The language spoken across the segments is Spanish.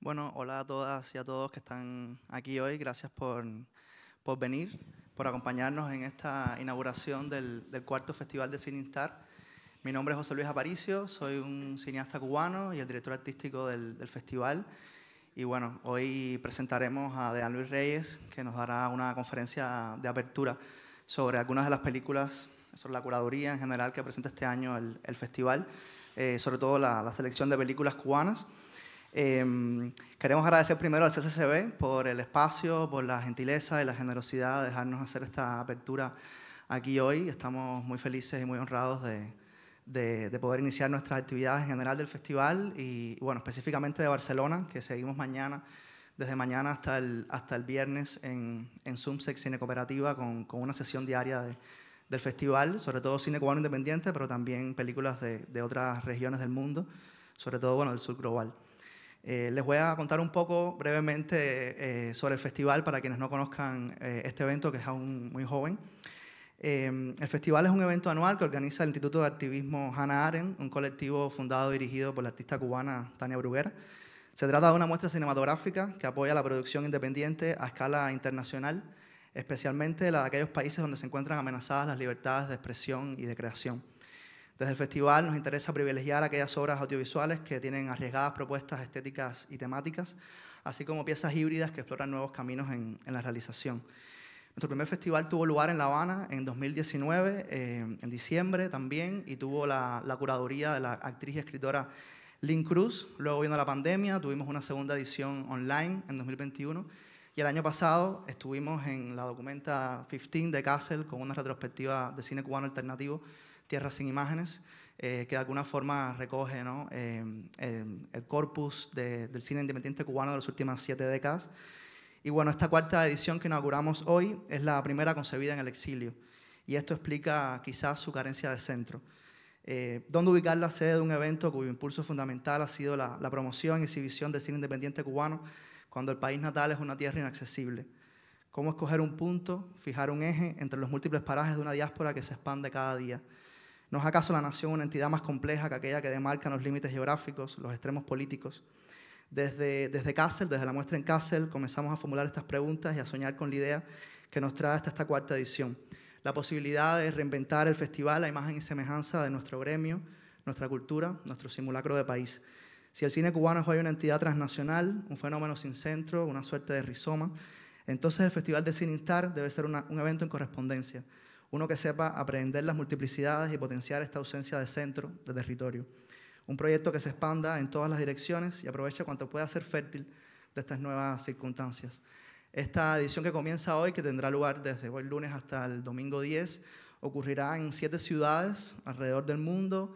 Bueno, hola a todas y a todos que están aquí hoy. Gracias por venir, por acompañarnos en esta inauguración del cuarto Festival de Cine Instar. Mi nombre es José Luis Aparicio, soy un cineasta cubano y el director artístico del festival. Y bueno, hoy presentaremos a Dean Luis Reyes, que nos dará una conferencia de apertura sobre algunas de las películas, sobre la curaduría en general que presenta este año el festival, sobre todo la selección de películas cubanas. Queremos agradecer primero al CCCB por el espacio, por la gentileza y la generosidad de dejarnos hacer esta apertura aquí hoy. Estamos muy felices y muy honrados de poder iniciar nuestras actividades en general del festival y, bueno, específicamente de Barcelona, que seguimos mañana, desde mañana hasta el viernes en Sumsex Cine Cooperativa con una sesión diaria del festival, sobre todo cine cubano independiente, pero también películas de otras regiones del mundo, sobre todo, bueno, del sur global. Les voy a contar un poco brevemente sobre el festival para quienes no conozcan este evento, que es aún muy joven. El festival es un evento anual que organiza el Instituto de Activismo Hannah Arendt, un colectivo fundado y dirigido por la artista cubana Tania Bruguera. Se trata de una muestra cinematográfica que apoya la producción independiente a escala internacional, especialmente la de aquellos países donde se encuentran amenazadas las libertades de expresión y de creación. Desde el festival nos interesa privilegiar aquellas obras audiovisuales que tienen arriesgadas propuestas estéticas y temáticas, así como piezas híbridas que exploran nuevos caminos en la realización. Nuestro primer festival tuvo lugar en La Habana en 2019, en diciembre también, y tuvo la curaduría de la actriz y escritora Lynn Cruz. Luego vino la pandemia, tuvimos una segunda edición online en 2021, y el año pasado estuvimos en la Documenta 15 de Kassel con una retrospectiva de cine cubano alternativo, Tierra sin Imágenes, que de alguna forma recoge, ¿no?, el corpus del cine independiente cubano de las últimas 7 décadas. Y bueno, esta cuarta edición que inauguramos hoy es la primera concebida en el exilio, y esto explica quizás su carencia de centro. ¿Dónde ubicar la sede de un evento cuyo impulso fundamental ha sido la promoción y exhibición del cine independiente cubano cuando el país natal es una tierra inaccesible? ¿Cómo escoger un punto, fijar un eje entre los múltiples parajes de una diáspora que se expande cada día? ¿No es acaso la nación una entidad más compleja que aquella que demarca los límites geográficos, los extremos políticos? Desde Kassel, desde la muestra en Kassel, comenzamos a formular estas preguntas y a soñar con la idea que nos trae hasta esta cuarta edición. La posibilidad de reinventar el festival a imagen y semejanza de nuestro gremio, nuestra cultura, nuestro simulacro de país. Si el cine cubano es hoy una entidad transnacional, un fenómeno sin centro, una suerte de rizoma, entonces el Festival de Cine Instar debe ser un evento en correspondencia, uno que sepa aprehender las multiplicidades y potenciar esta ausencia de centro, de territorio. Un proyecto que se expanda en todas las direcciones y aproveche cuanto pueda ser fértil de estas nuevas circunstancias. Esta edición que comienza hoy, que tendrá lugar desde hoy lunes hasta el domingo 10, ocurrirá en 7 ciudades alrededor del mundo: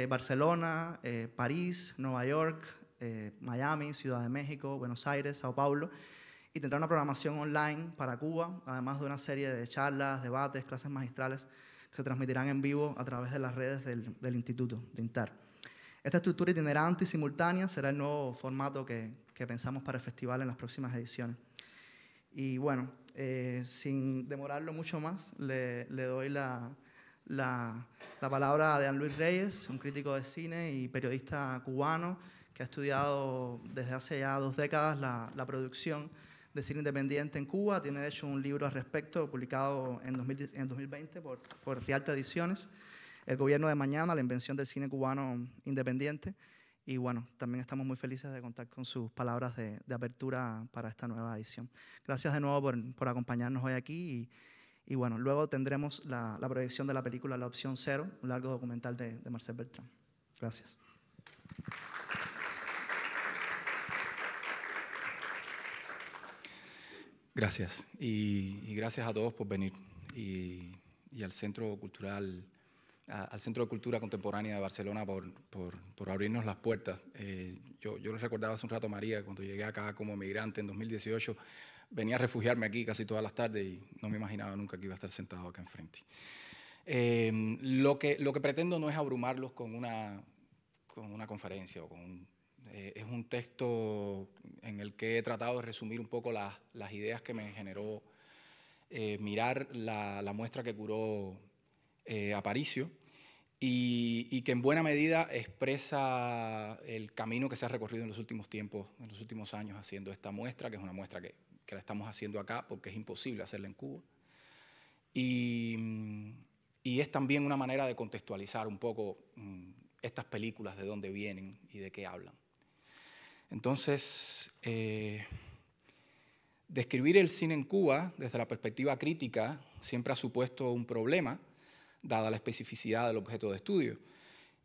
Barcelona, París, Nueva York, Miami, Ciudad de México, Buenos Aires, Sao Paulo, y tendrá una programación online para Cuba, además de una serie de charlas, debates, clases magistrales que se transmitirán en vivo a través de las redes del Instituto de Instar. Esta estructura itinerante y simultánea será el nuevo formato que pensamos para el festival en las próximas ediciones. Y bueno, sin demorarlo mucho más, le doy la palabra a Dean Luis Reyes, un crítico de cine y periodista cubano que ha estudiado desde hace ya 2 décadas la producción de cine independiente en Cuba. Tiene de hecho un libro al respecto publicado en 2020 por Rialta Ediciones, El gobierno de mañana, la invención del cine cubano independiente. Y bueno, también estamos muy felices de contar con sus palabras de apertura para esta nueva edición. Gracias de nuevo por acompañarnos hoy aquí y bueno, luego tendremos la proyección de la película La Opción Cero, un largo documental de Marcel Bertrand. Gracias. Gracias, y gracias a todos por venir y al Centro Cultural, al Centro de Cultura Contemporánea de Barcelona por abrirnos las puertas. Yo les recordaba hace un rato a María, cuando llegué acá como migrante en 2018, venía a refugiarme aquí casi todas las tardes y no me imaginaba nunca que iba a estar sentado acá enfrente. Lo que pretendo no es abrumarlos con una conferencia o con es un texto en el que he tratado de resumir un poco las ideas que me generó mirar la muestra que curó Aparicio, y que en buena medida expresa el camino que se ha recorrido en los últimos tiempos, en los últimos años haciendo esta muestra, que es una muestra que la estamos haciendo acá porque es imposible hacerla en Cuba. Y es también una manera de contextualizar un poco estas películas, de dónde vienen y de qué hablan. Entonces, describir el cine en Cuba desde la perspectiva crítica siempre ha supuesto un problema, dada la especificidad del objeto de estudio.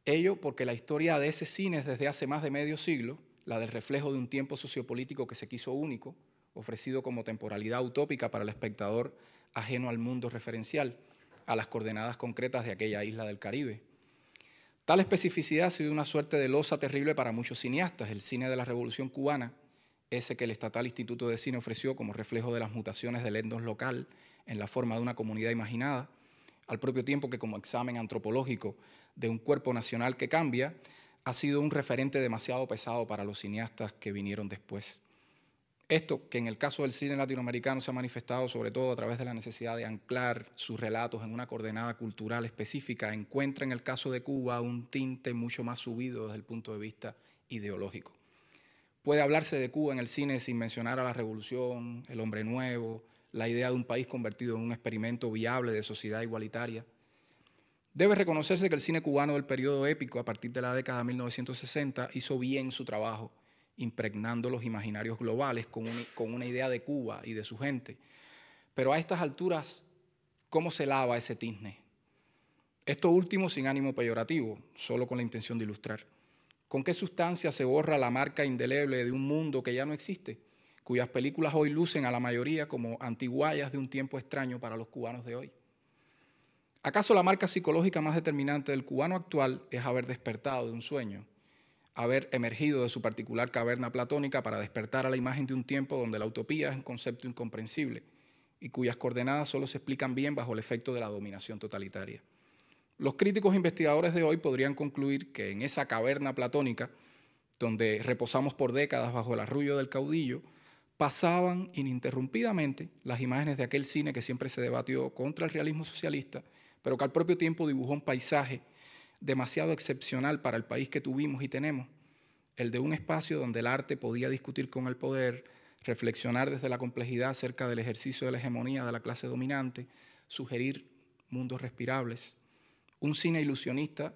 Ello porque la historia de ese cine es desde hace más de medio siglo, la del reflejo de un tiempo sociopolítico que se quiso único, ofrecido como temporalidad utópica para el espectador ajeno al mundo referencial, a las coordenadas concretas de aquella isla del Caribe. Tal especificidad ha sido una suerte de losa terrible para muchos cineastas. El cine de la Revolución Cubana, ese que el Estatal Instituto de Cine ofreció como reflejo de las mutaciones del etnos local en la forma de una comunidad imaginada, al propio tiempo que como examen antropológico de un cuerpo nacional que cambia, ha sido un referente demasiado pesado para los cineastas que vinieron después. Esto, que en el caso del cine latinoamericano se ha manifestado sobre todo a través de la necesidad de anclar sus relatos en una coordenada cultural específica, encuentra en el caso de Cuba un tinte mucho más subido desde el punto de vista ideológico. Puede hablarse de Cuba en el cine sin mencionar a la revolución, el hombre nuevo, la idea de un país convertido en un experimento viable de sociedad igualitaria. Debe reconocerse que el cine cubano del periodo épico, a partir de la década de 1960, hizo bien su trabajo, impregnando los imaginarios globales con una idea de Cuba y de su gente. Pero a estas alturas, ¿cómo se lava ese tizne? Esto último sin ánimo peyorativo, solo con la intención de ilustrar. ¿Con qué sustancia se borra la marca indeleble de un mundo que ya no existe, cuyas películas hoy lucen a la mayoría como antiguallas de un tiempo extraño para los cubanos de hoy? ¿Acaso la marca psicológica más determinante del cubano actual es haber despertado de un sueño, haber emergido de su particular caverna platónica para despertar a la imagen de un tiempo donde la utopía es un concepto incomprensible y cuyas coordenadas solo se explican bien bajo el efecto de la dominación totalitaria? Los críticos investigadores de hoy podrían concluir que en esa caverna platónica, donde reposamos por décadas bajo el arrullo del caudillo, pasaban ininterrumpidamente las imágenes de aquel cine que siempre se debatió contra el realismo socialista, pero que al propio tiempo dibujó un paisaje demasiado excepcional para el país que tuvimos y tenemos, el de un espacio donde el arte podía discutir con el poder, reflexionar desde la complejidad acerca del ejercicio de la hegemonía de la clase dominante, sugerir mundos respirables. Un cine ilusionista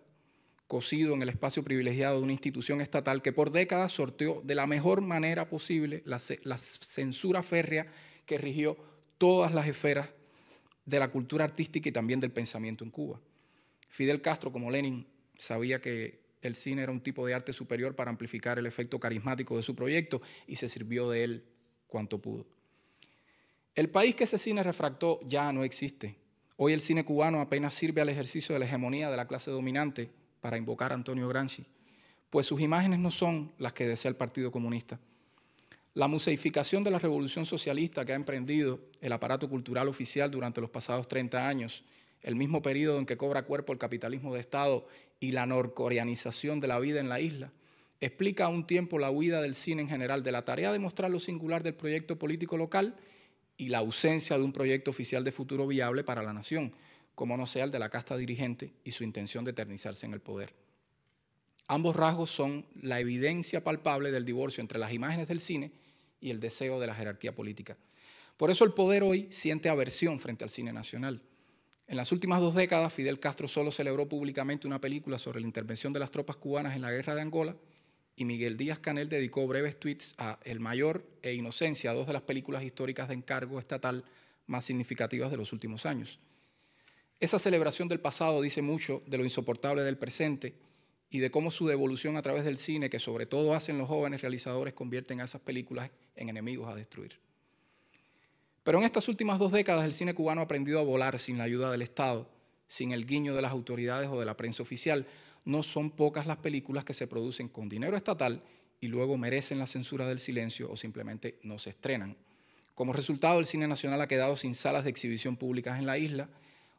cosido en el espacio privilegiado de una institución estatal que por décadas sorteó de la mejor manera posible la censura férrea que rigió todas las esferas de la cultura artística y también del pensamiento en Cuba. Fidel Castro, como Lenin, sabía que el cine era un tipo de arte superior para amplificar el efecto carismático de su proyecto y se sirvió de él cuanto pudo. El país que ese cine refractó ya no existe. Hoy el cine cubano apenas sirve al ejercicio de la hegemonía de la clase dominante, para invocar a Antonio Gramsci, pues sus imágenes no son las que desea el Partido Comunista. La museificación de la revolución socialista que ha emprendido el aparato cultural oficial durante los pasados 30 años, el mismo periodo en que cobra cuerpo el capitalismo de Estado y la norcoreanización de la vida en la isla, explica a un tiempo la huida del cine en general de la tarea de mostrar lo singular del proyecto político local y la ausencia de un proyecto oficial de futuro viable para la nación, como no sea el de la casta dirigente y su intención de eternizarse en el poder. Ambos rasgos son la evidencia palpable del divorcio entre las imágenes del cine y el deseo de la jerarquía política. Por eso el poder hoy siente aversión frente al cine nacional. En las últimas 2 décadas, Fidel Castro solo celebró públicamente una película sobre la intervención de las tropas cubanas en la guerra de Angola y Miguel Díaz-Canel dedicó breves tweets a El Mayor e Inocencia, 2 de las películas históricas de encargo estatal más significativas de los últimos años. Esa celebración del pasado dice mucho de lo insoportable del presente y de cómo su devolución a través del cine, que sobre todo hacen los jóvenes realizadores, convierten a esas películas en enemigos a destruir. Pero en estas últimas 2 décadas el cine cubano ha aprendido a volar sin la ayuda del Estado, sin el guiño de las autoridades o de la prensa oficial. No son pocas las películas que se producen con dinero estatal y luego merecen la censura del silencio o simplemente no se estrenan. Como resultado, el cine nacional ha quedado sin salas de exhibición públicas en la isla.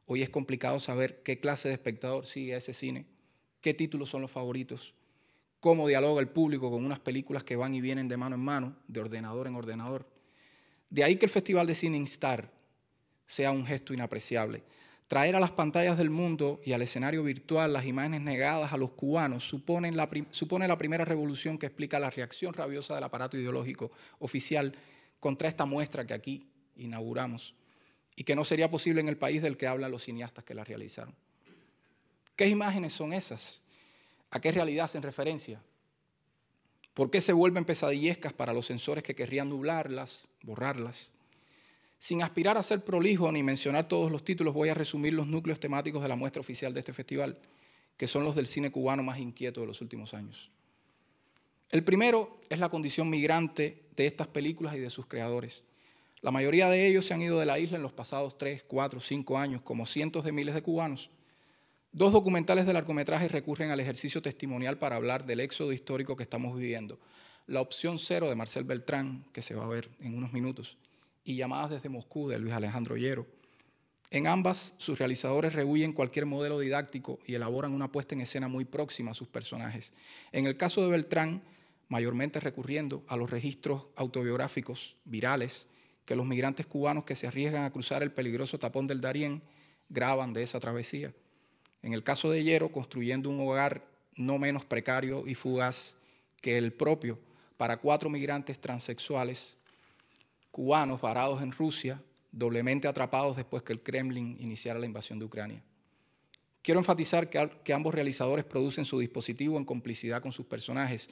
Hoy es complicado saber qué clase de espectador sigue a ese cine, qué títulos son los favoritos, cómo dialoga el público con unas películas que van y vienen de mano en mano, de ordenador en ordenador. De ahí que el Festival de Cine Instar sea un gesto inapreciable. Traer a las pantallas del mundo y al escenario virtual las imágenes negadas a los cubanos supone la primera revolución que explica la reacción rabiosa del aparato ideológico oficial contra esta muestra que aquí inauguramos y que no sería posible en el país del que hablan los cineastas que la realizaron. ¿Qué imágenes son esas? ¿A qué realidad hacen referencia? ¿Por qué se vuelven pesadillescas para los censores que querrían nublarlas, borrarlas? Sin aspirar a ser prolijo ni mencionar todos los títulos, voy a resumir los núcleos temáticos de la muestra oficial de este festival, que son los del cine cubano más inquieto de los últimos años. El primero es la condición migrante de estas películas y de sus creadores. La mayoría de ellos se han ido de la isla en los pasados 3, 4, 5 años, como cientos de miles de cubanos. 2 documentales de largometraje recurren al ejercicio testimonial para hablar del éxodo histórico que estamos viviendo. La opción 0 de Marcel Beltrán, que se va a ver en unos minutos, y Llamadas desde Moscú, de Luis Alejandro Llero. En ambas, sus realizadores rehuyen cualquier modelo didáctico y elaboran una puesta en escena muy próxima a sus personajes. En el caso de Beltrán, mayormente recurriendo a los registros autobiográficos virales que los migrantes cubanos que se arriesgan a cruzar el peligroso tapón del Darién graban de esa travesía. En el caso de Llero, construyendo un hogar no menos precario y fugaz que el propio para 4 migrantes transexuales cubanos varados en Rusia, doblemente atrapados después que el Kremlin iniciara la invasión de Ucrania. Quiero enfatizar que ambos realizadores producen su dispositivo en complicidad con sus personajes.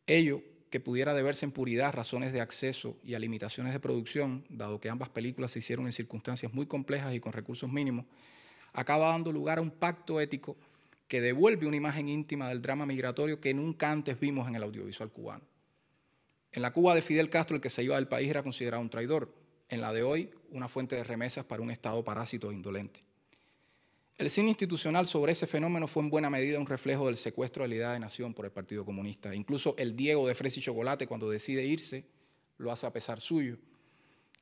Ello, que pudiera deberse en puridad razones de acceso y a limitaciones de producción, dado que ambas películas se hicieron en circunstancias muy complejas y con recursos mínimos, acaba dando lugar a un pacto ético que devuelve una imagen íntima del drama migratorio que nunca antes vimos en el audiovisual cubano. En la Cuba de Fidel Castro, el que se iba del país era considerado un traidor. En la de hoy, una fuente de remesas para un Estado parásito e indolente. El cine institucional sobre ese fenómeno fue en buena medida un reflejo del secuestro de la idea de nación por el Partido Comunista. Incluso el Diego de Fresa y Chocolate, cuando decide irse, lo hace a pesar suyo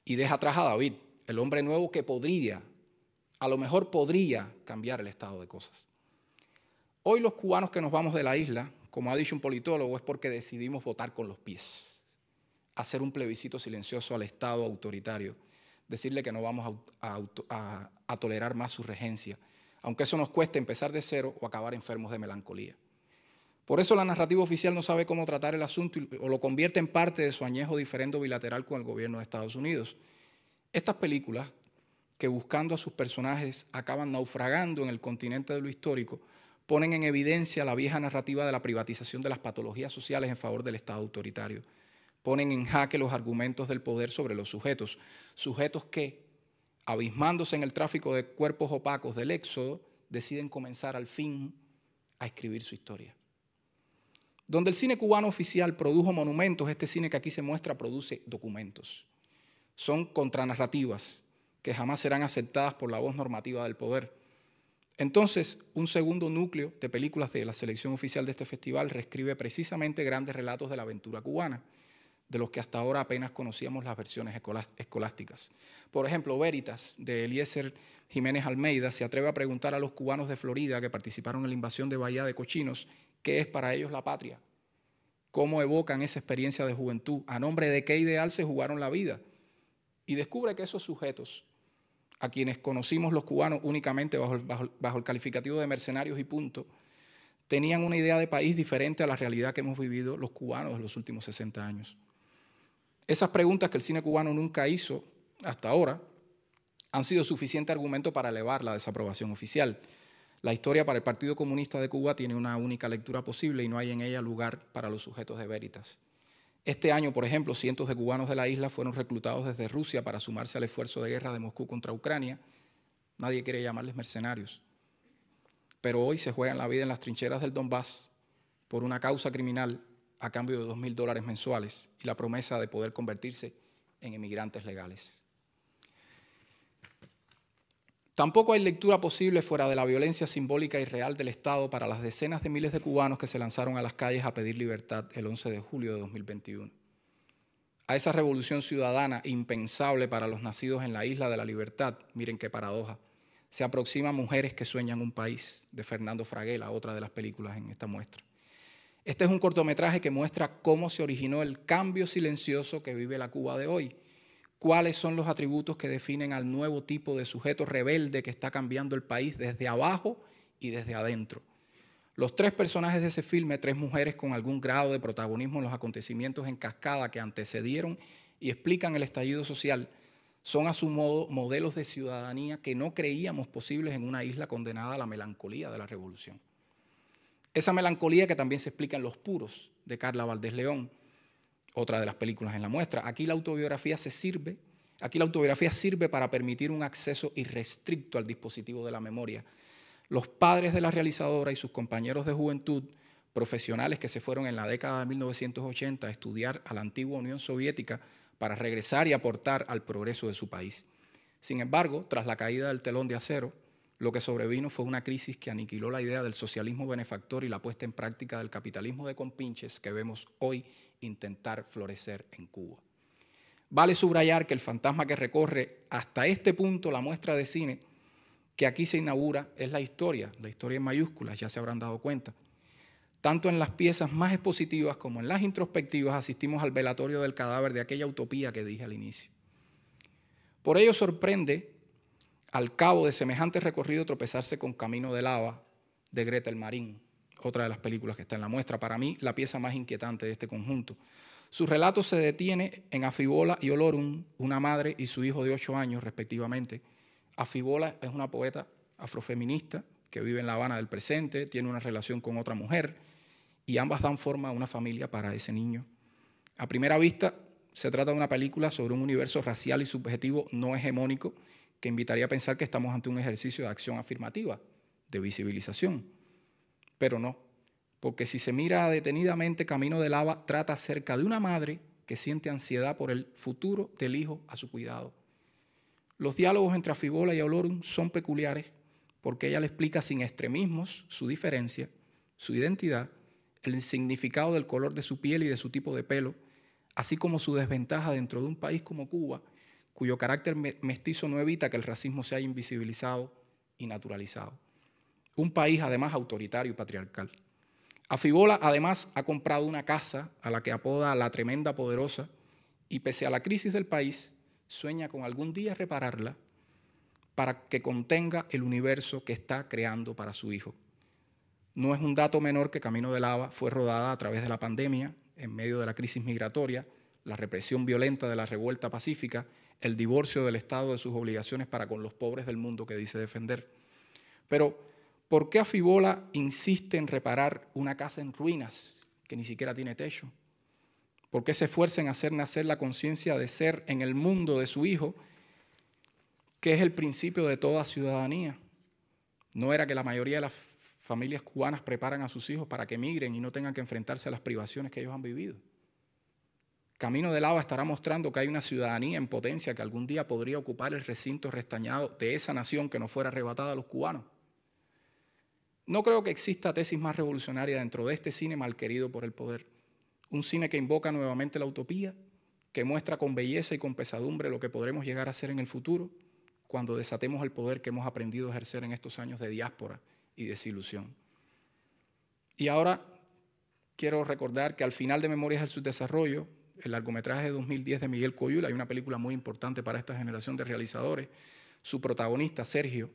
y deja atrás a David, el hombre nuevo que podría, a lo mejor podría cambiar el estado de cosas. Hoy los cubanos que nos vamos de la isla, como ha dicho un politólogo, es porque decidimos votar con los pies, hacer un plebiscito silencioso al Estado autoritario, decirle que no vamos a tolerar más su regencia, aunque eso nos cueste empezar de cero o acabar enfermos de melancolía. Por eso la narrativa oficial no sabe cómo tratar el asunto o lo convierte en parte de su añejo diferendo bilateral con el gobierno de Estados Unidos. Estas películas, que buscando a sus personajes acaban naufragando en el continente de lo histórico, ponen en evidencia la vieja narrativa de la privatización de las patologías sociales en favor del Estado autoritario. Ponen en jaque los argumentos del poder sobre los sujetos, sujetos que, abismándose en el tráfico de cuerpos opacos del éxodo, deciden comenzar al fin a escribir su historia. Donde el cine cubano oficial produjo monumentos, este cine que aquí se muestra produce documentos. Son contranarrativas que jamás serán aceptadas por la voz normativa del poder. Entonces, un segundo núcleo de películas de la selección oficial de este festival reescribe precisamente grandes relatos de la aventura cubana, de los que hasta ahora apenas conocíamos las versiones escolásticas. Por ejemplo, Veritas, de Eliezer Jiménez Almeida, se atreve a preguntar a los cubanos de Florida que participaron en la invasión de Bahía de Cochinos, ¿qué es para ellos la patria? ¿Cómo evocan esa experiencia de juventud? ¿A nombre de qué ideal se jugaron la vida? Y descubre que esos sujetos, a quienes conocimos los cubanos únicamente bajo el calificativo de mercenarios y punto, tenían una idea de país diferente a la realidad que hemos vivido los cubanos en los últimos 60 años. Esas preguntas que el cine cubano nunca hizo hasta ahora han sido suficiente argumento para elevar la desaprobación oficial. La historia para el Partido Comunista de Cuba tiene una única lectura posible y no hay en ella lugar para los sujetos de Veritas. Este año, por ejemplo, cientos de cubanos de la isla fueron reclutados desde Rusia para sumarse al esfuerzo de guerra de Moscú contra Ucrania. Nadie quiere llamarles mercenarios. Pero hoy se juegan la vida en las trincheras del Donbass por una causa criminal a cambio de $2.000 mensuales y la promesa de poder convertirse en emigrantes legales. Tampoco hay lectura posible fuera de la violencia simbólica y real del Estado para las decenas de miles de cubanos que se lanzaron a las calles a pedir libertad el 11 de julio de 2021. A esa revolución ciudadana impensable para los nacidos en la isla de la libertad, miren qué paradoja, se aproximan Mujeres que sueñan un país, de Fernando Fraguela, otra de las películas en esta muestra. Este es un cortometraje que muestra cómo se originó el cambio silencioso que vive la Cuba de hoy, cuáles son los atributos que definen al nuevo tipo de sujeto rebelde que está cambiando el país desde abajo y desde adentro. Los tres personajes de ese filme, tres mujeres con algún grado de protagonismo en los acontecimientos en cascada que antecedieron y explican el estallido social, son a su modo modelos de ciudadanía que no creíamos posibles en una isla condenada a la melancolía de la revolución. Esa melancolía que también se explica en Los Puros, de Carla Valdés León, otra de las películas en la muestra. Aquí la autobiografía sirve para permitir un acceso irrestricto al dispositivo de la memoria. Los padres de la realizadora y sus compañeros de juventud, profesionales que se fueron en la década de 1980 a estudiar a la antigua Unión Soviética para regresar y aportar al progreso de su país. Sin embargo, tras la caída del telón de acero, lo que sobrevino fue una crisis que aniquiló la idea del socialismo benefactor y la puesta en práctica del capitalismo de compinches que vemos hoy intentar florecer en Cuba. Vale subrayar que el fantasma que recorre hasta este punto la muestra de cine que aquí se inaugura es la historia en mayúsculas, ya se habrán dado cuenta. Tanto en las piezas más expositivas como en las introspectivas asistimos al velatorio del cadáver de aquella utopía que dije al inicio. Por ello sorprende, al cabo de semejante recorrido, tropezarse con Camino de Lava de Gretel Marín, otra de las películas que está en la muestra, para mí la pieza más inquietante de este conjunto. Su relato se detiene en Afibola y Olorum, una madre y su hijo de 8 años respectivamente. Afibola es una poeta afrofeminista que vive en La Habana del presente, tiene una relación con otra mujer y ambas dan forma a una familia para ese niño. A primera vista se trata de una película sobre un universo racial y subjetivo no hegemónico que invitaría a pensar que estamos ante un ejercicio de acción afirmativa, de visibilización. Pero no, porque si se mira detenidamente, Camino de Lava trata acerca de una madre que siente ansiedad por el futuro del hijo a su cuidado. Los diálogos entre Afibola y Olorum son peculiares porque ella le explica sin extremismos su diferencia, su identidad, el significado del color de su piel y de su tipo de pelo, así como su desventaja dentro de un país como Cuba, cuyo carácter mestizo no evita que el racismo se haya invisibilizado y naturalizado. Un país además autoritario y patriarcal. Afibola además ha comprado una casa a la que apoda La Tremenda Poderosa y pese a la crisis del país, sueña con algún día repararla para que contenga el universo que está creando para su hijo. No es un dato menor que Camino de Lava fue rodada a través de la pandemia, en medio de la crisis migratoria, la represión violenta de la revuelta pacífica, el divorcio del Estado de sus obligaciones para con los pobres del mundo que dice defender. Pero, ¿por qué Afibola insiste en reparar una casa en ruinas que ni siquiera tiene techo? ¿Por qué se esfuerza en hacer nacer la conciencia de ser en el mundo de su hijo, que es el principio de toda ciudadanía? ¿No era que la mayoría de las familias cubanas preparan a sus hijos para que emigren y no tengan que enfrentarse a las privaciones que ellos han vivido? Camino de Lava estará mostrando que hay una ciudadanía en potencia que algún día podría ocupar el recinto restañado de esa nación que nos fuera arrebatada a los cubanos. No creo que exista tesis más revolucionaria dentro de este cine malquerido por el poder. Un cine que invoca nuevamente la utopía, que muestra con belleza y con pesadumbre lo que podremos llegar a ser en el futuro cuando desatemos el poder que hemos aprendido a ejercer en estos años de diáspora y desilusión. Y ahora quiero recordar que al final de Memorias del Subdesarrollo, el largometraje de 2010 de Miguel Coyula, hay una película muy importante para esta generación de realizadores, su protagonista, Sergio,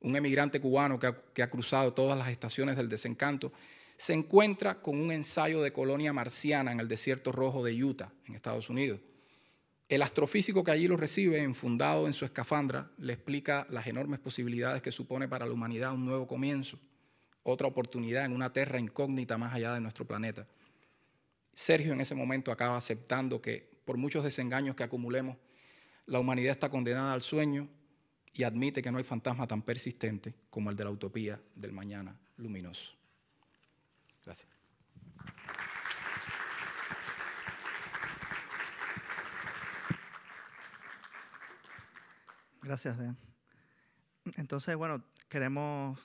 un emigrante cubano que ha cruzado todas las estaciones del desencanto, se encuentra con un ensayo de colonia marciana en el desierto rojo de Utah, en Estados Unidos. El astrofísico que allí lo recibe, enfundado en su escafandra, le explica las enormes posibilidades que supone para la humanidad un nuevo comienzo, otra oportunidad en una tierra incógnita más allá de nuestro planeta. Sergio en ese momento acaba aceptando que, por muchos desengaños que acumulemos, la humanidad está condenada al sueño y admite que no hay fantasma tan persistente como el de la utopía del mañana luminoso. Gracias. Gracias, Dean. Entonces, bueno, queremos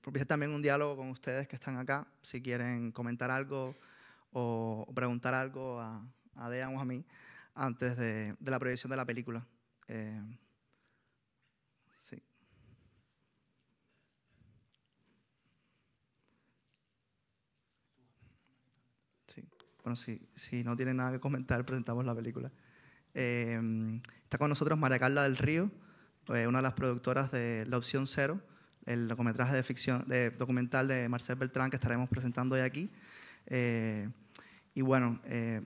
propiciar también un diálogo con ustedes que están acá. Si quieren comentar algo o preguntar algo a Dean o a mí antes de la proyección de la película. Sí. Sí. Bueno, si no tienen nada que comentar, presentamos la película. Está con nosotros María Carla del Río, una de las productoras de La Opción Cero, el largometraje de ficción, documental de Marcel Beltrán que estaremos presentando hoy aquí. Y bueno,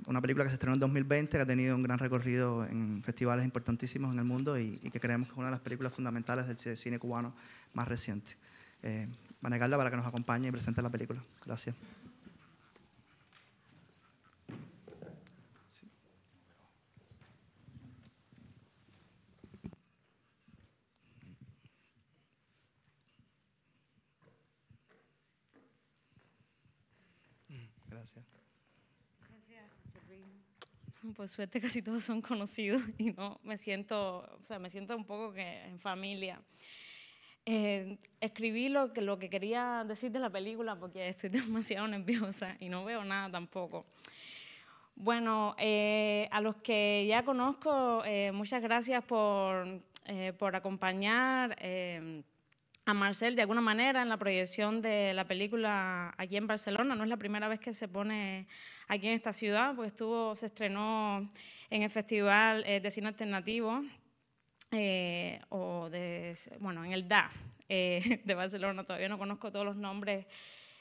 una película que se estrenó en 2020, que ha tenido un gran recorrido en festivales importantísimos en el mundo y que creemos que es una de las películas fundamentales del cine cubano más reciente. María Carla, para que nos acompañe y presente la película. Gracias. Gracias. Por suerte casi todos son conocidos y no me siento, o sea, me siento un poco que en familia. Escribí lo que quería decir de la película porque estoy demasiado nerviosa y no veo nada tampoco. Bueno, a los que ya conozco, muchas gracias por acompañar a Marcel de alguna manera en la proyección de la película aquí en Barcelona. No es la primera vez que se pone aquí en esta ciudad, porque se estrenó en el Festival de Cine Alternativo, en el DA de Barcelona. Todavía no conozco todos los nombres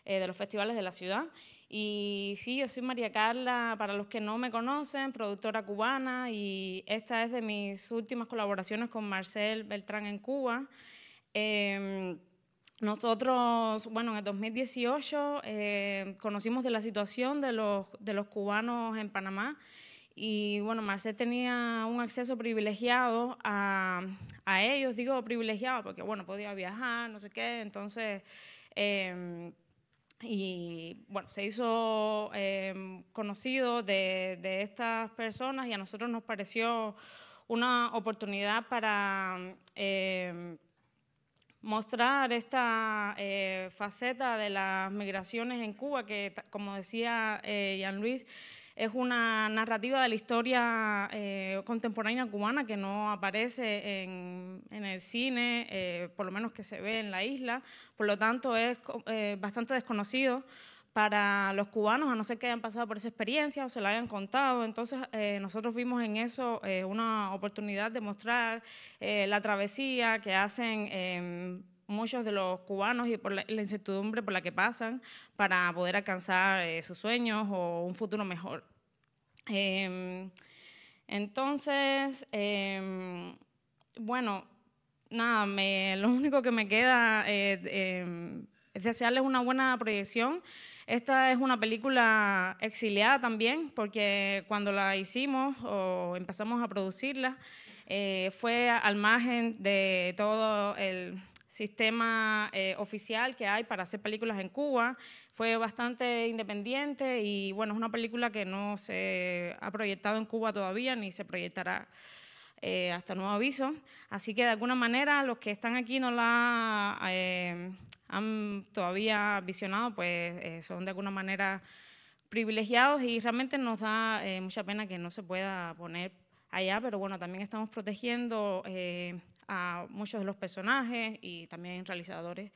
de los festivales de la ciudad. Y sí, yo soy María Carla, para los que no me conocen, productora cubana, y esta es de mis últimas colaboraciones con Marcel Beltrán en Cuba. Nosotros, bueno, en el 2018 conocimos de la situación de los cubanos en Panamá y, bueno, Marcel tenía un acceso privilegiado a ellos, digo privilegiado porque, bueno, podía viajar, no sé qué, entonces, y, bueno, se hizo conocido de estas personas y a nosotros nos pareció una oportunidad para mostrar esta faceta de las migraciones en Cuba, que, como decía Jean-Louis, es una narrativa de la historia contemporánea cubana que no aparece en el cine, por lo menos que se ve en la isla, por lo tanto es bastante desconocido para los cubanos, a no ser que hayan pasado por esa experiencia o se la hayan contado. Entonces, nosotros vimos en eso una oportunidad de mostrar la travesía que hacen muchos de los cubanos y por la incertidumbre por la que pasan para poder alcanzar sus sueños o un futuro mejor. Entonces, bueno, nada, lo único que me queda es desearles una buena proyección. Esta es una película exiliada también, porque cuando la hicimos o empezamos a producirla, fue al margen de todo el sistema oficial que hay para hacer películas en Cuba. Fue bastante independiente y, bueno, es una película que no se ha proyectado en Cuba todavía ni se proyectará hasta nuevo aviso. Así que, de alguna manera, los que están aquí no la han todavía visionado, pues son de alguna manera privilegiados y realmente nos da mucha pena que no se pueda poner allá, pero bueno, también estamos protegiendo a muchos de los personajes y también realizadores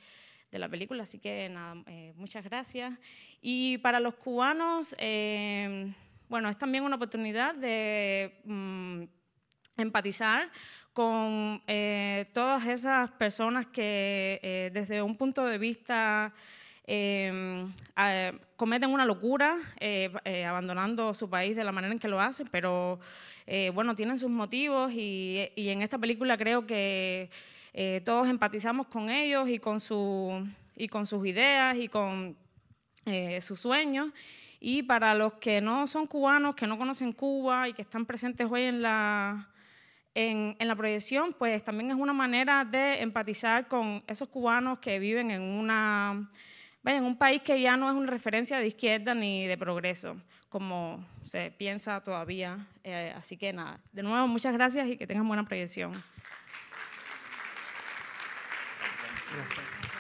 de la película, así que nada, muchas gracias. Y para los cubanos, bueno, es también una oportunidad de empatizar con todas esas personas que desde un punto de vista cometen una locura abandonando su país de la manera en que lo hacen, pero bueno, tienen sus motivos y en esta película creo que todos empatizamos con ellos y con sus ideas y con sus sueños. Y para los que no son cubanos, que no conocen Cuba y que están presentes hoy en la proyección, pues también es una manera de empatizar con esos cubanos que viven en un país que ya no es una referencia de izquierda ni de progreso, como se piensa todavía. Así que nada, de nuevo, muchas gracias y que tengan buena proyección. Gracias.